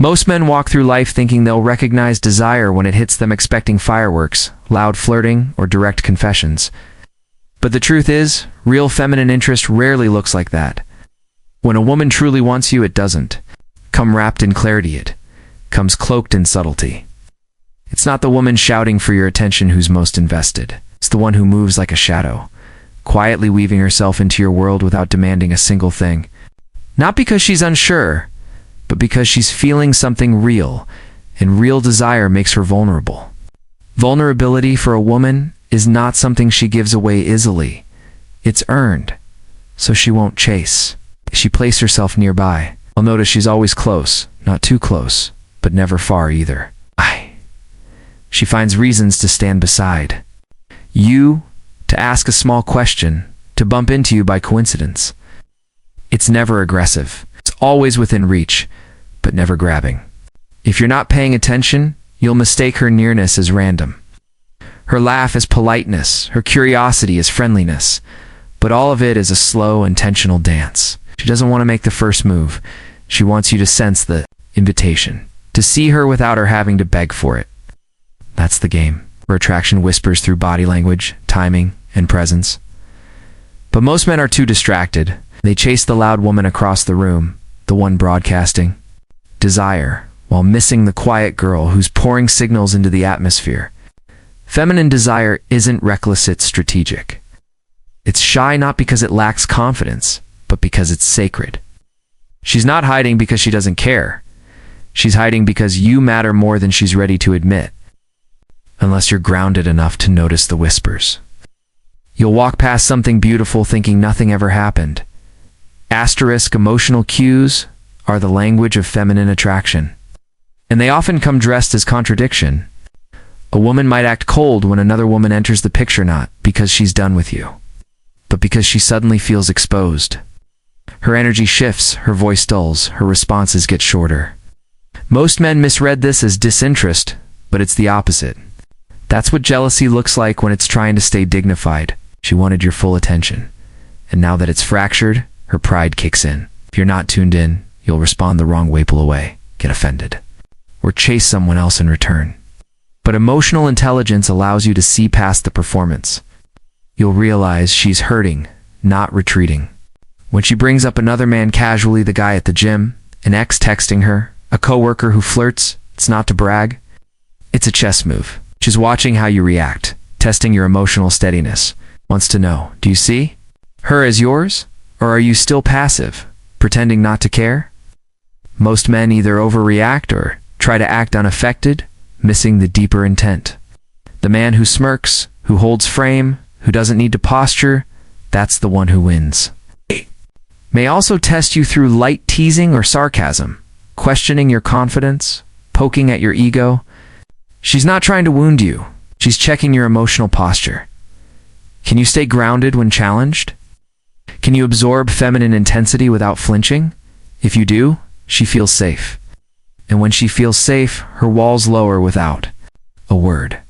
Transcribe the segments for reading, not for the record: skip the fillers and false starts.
Most men walk through life thinking they'll recognize desire when it hits them, expecting fireworks, loud flirting, or direct confessions. But the truth is, real feminine interest rarely looks like that. When a woman truly wants you, it doesn't come wrapped in clarity, it comes cloaked in subtlety. It's not the woman shouting for your attention who's most invested. It's the one who moves like a shadow, quietly weaving herself into your world without demanding a single thing. Not because she's unsure, but because she's feeling something real, and real desire makes her vulnerable. Vulnerability for a woman is not something she gives away easily. It's earned, so she won't chase. She places herself nearby. I'll notice she's always close, not too close, but never far either. She finds reasons to stand beside you, to ask a small question, to bump into you by coincidence. It's never aggressive. It's always within reach, but never grabbing. If you're not paying attention, you'll mistake her nearness as random. Her laugh is politeness, her curiosity is friendliness, but all of it is a slow, intentional dance. She doesn't want to make the first move. She wants you to sense the invitation, to see her without her having to beg for it. That's the game, where attraction whispers through body language, timing, and presence. But most men are too distracted. They chase the loud woman across the room, the one broadcasting desire, while missing the quiet girl who's pouring signals into the atmosphere. Feminine desire isn't reckless, it's strategic. It's shy not because it lacks confidence, but because it's sacred. She's not hiding because she doesn't care. She's hiding because you matter more than she's ready to admit. Unless you're grounded enough to notice the whispers. You'll walk past something beautiful thinking nothing ever happened. Asterisk emotional cues are the language of feminine attraction. And they often come dressed as contradiction. A woman might act cold when another woman enters the picture, not because she's done with you, but because she suddenly feels exposed. Her energy shifts, her voice dulls, her responses get shorter. Most men misread this as disinterest, but it's the opposite. That's what jealousy looks like when it's trying to stay dignified. She wanted your full attention. And now that it's fractured, her pride kicks in. If you're not tuned in, you'll respond the wrong way, pull away, get offended, or chase someone else in return. But emotional intelligence allows you to see past the performance. You'll realize she's hurting, not retreating. When she brings up another man casually, the guy at the gym, an ex texting her, a coworker who flirts, it's not to brag. It's a chess move. She's watching how you react, testing your emotional steadiness. Wants to know, do you see her as yours? Or are you still passive, pretending not to care? Most men either overreact or try to act unaffected, missing the deeper intent. The man who smirks, who holds frame, who doesn't need to posture, that's the one who wins. May also test you through light teasing or sarcasm, questioning your confidence, poking at your ego. She's not trying to wound you. She's checking your emotional posture. Can you stay grounded when challenged? Can you absorb feminine intensity without flinching? If you do, she feels safe. And when she feels safe, her walls lower without a word.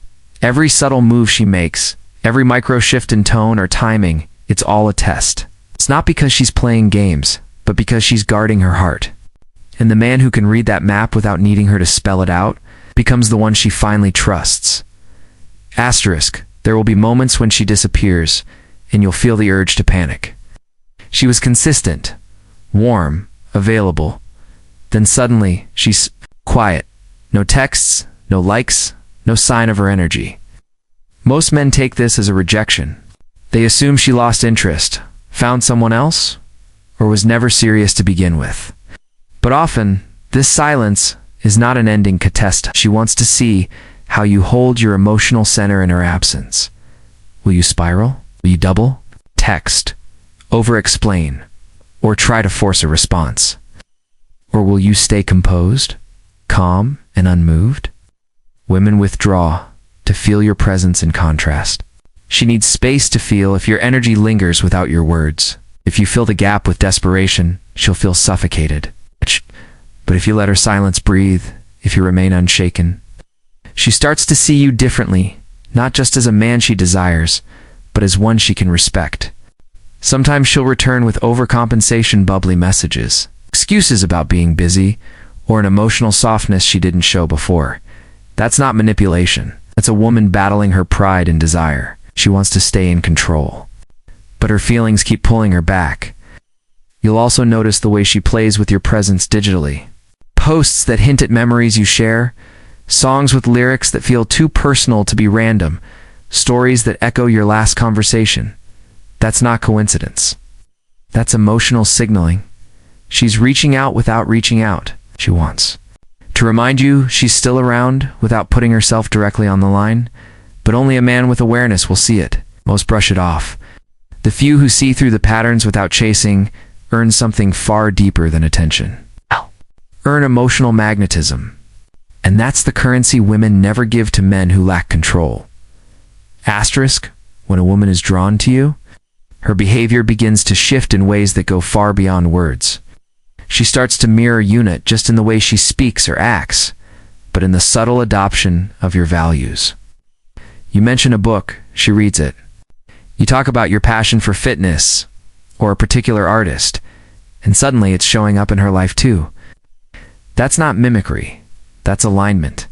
Every subtle move she makes, every micro shift in tone or timing, it's all a test. It's not because she's playing games, but because she's guarding her heart. And the man who can read that map without needing her to spell it out becomes the one she finally trusts. Asterisk, there will be moments when she disappears, and you'll feel the urge to panic. She was consistent, warm, available. Then suddenly, she's quiet. No texts, no likes, no sign of her energy. Most men take this as a rejection. They assume she lost interest, found someone else, or was never serious to begin with. But often, this silence is not an ending contest. She wants to see how you hold your emotional center in her absence. Will you spiral? Will you double? Text, over-explain, or try to force a response? Or will you stay composed, calm, and unmoved? Women withdraw to feel your presence in contrast. She needs space to feel if your energy lingers without your words. If you fill the gap with desperation, she'll feel suffocated. But if you let her silence breathe, if you remain unshaken, she starts to see you differently, not just as a man she desires, but as one she can respect. Sometimes she'll return with overcompensation bubbly messages, excuses about being busy, or an emotional softness she didn't show before. That's not manipulation. That's a woman battling her pride and desire. She wants to stay in control, but her feelings keep pulling her back. You'll also notice the way she plays with your presence digitally. Posts that hint at memories you share, songs with lyrics that feel too personal to be random, stories that echo your last conversation. That's not coincidence. That's emotional signaling. She's reaching out without reaching out. She wants to remind you she's still around without putting herself directly on the line, but only a man with awareness will see it. Most brush it off. The few who see through the patterns without chasing earn something far deeper than attention. Earn emotional magnetism. And that's the currency women never give to men who lack control. Asterisk, when a woman is drawn to you, her behavior begins to shift in ways that go far beyond words. She starts to mirror you not just in the way she speaks or acts, but in the subtle adoption of your values. You mention a book, she reads it. You talk about your passion for fitness or a particular artist, and suddenly it's showing up in her life too. That's not mimicry. That's alignment.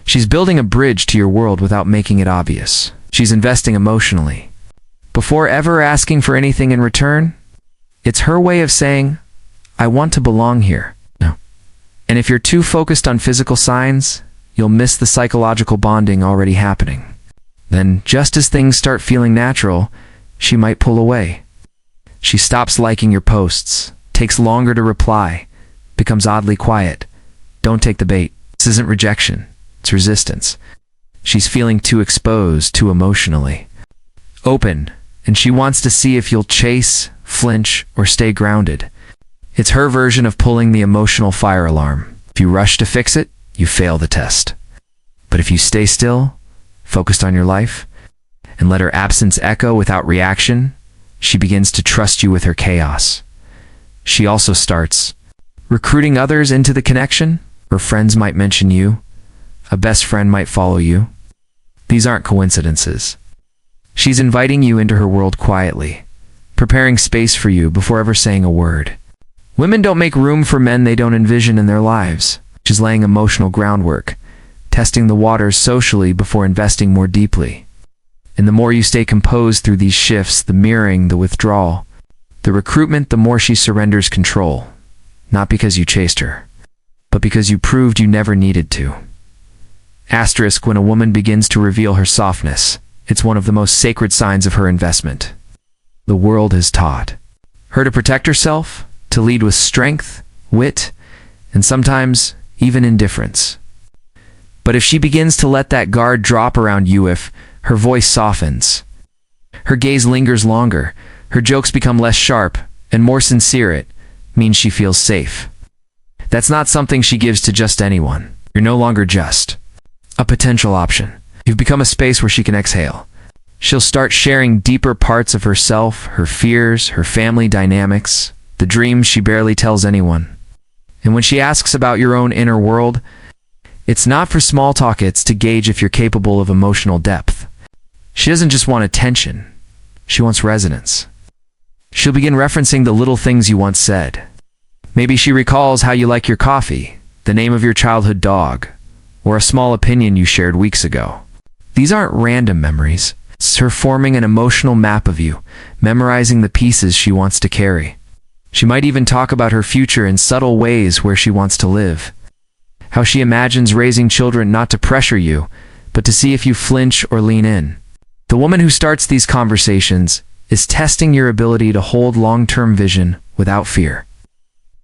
She's building a bridge to your world without making it obvious. She's investing emotionally. Before ever asking for anything in return, it's her way of saying, I want to belong here. No. And if you're too focused on physical signs, you'll miss the psychological bonding already happening. Then, just as things start feeling natural, she might pull away. She stops liking your posts, takes longer to reply, becomes oddly quiet. Don't take the bait. This isn't rejection. It's resistance. She's feeling too exposed, too emotionally open, and she wants to see if you'll chase, flinch, or stay grounded. It's her version of pulling the emotional fire alarm. If you rush to fix it, you fail the test. But if you stay still, focused on your life, and let her absence echo without reaction, she begins to trust you with her chaos. She also starts recruiting others into the connection. Her friends might mention you. A best friend might follow you. These aren't coincidences. She's inviting you into her world quietly, preparing space for you before ever saying a word. Women don't make room for men they don't envision in their lives. She's laying emotional groundwork, testing the waters socially before investing more deeply. And the more you stay composed through these shifts, the mirroring, the withdrawal, the recruitment, the more she surrenders control. Not because you chased her, but because you proved you never needed to. Asterisk, when a woman begins to reveal her softness, it's one of the most sacred signs of her investment. The world has taught her to protect herself, to lead with strength, wit, and sometimes even indifference. But if she begins to let that guard drop around you, if her voice softens, her gaze lingers longer, her jokes become less sharp and more sincere, it means she feels safe. That's not something she gives to just anyone. You're no longer just a potential option. You've become a space where she can exhale. She'll start sharing deeper parts of herself, her fears, her family dynamics, the dreams she barely tells anyone. And when she asks about your own inner world, it's not for small talk, it's to gauge if you're capable of emotional depth. She doesn't just want attention, she wants resonance. She'll begin referencing the little things you once said. Maybe she recalls how you like your coffee, the name of your childhood dog, or a small opinion you shared weeks ago. These aren't random memories. It's her forming an emotional map of you, memorizing the pieces she wants to carry. She might even talk about her future in subtle ways, where she wants to live. How she imagines raising children, not to pressure you, but to see if you flinch or lean in. The woman who starts these conversations is testing your ability to hold long-term vision without fear.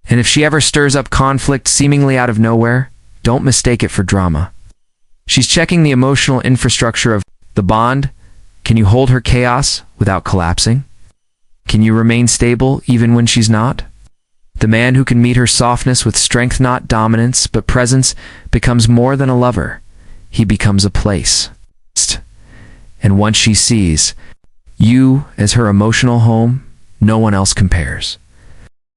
And if she ever stirs up conflict seemingly out of nowhere, don't mistake it for drama. She's checking the emotional infrastructure of the bond. Can you hold her chaos without collapsing? Can you remain stable even when she's not? The man who can meet her softness with strength, not dominance, but presence, becomes more than a lover. He becomes a place. And once she sees you as her emotional home, no one else compares.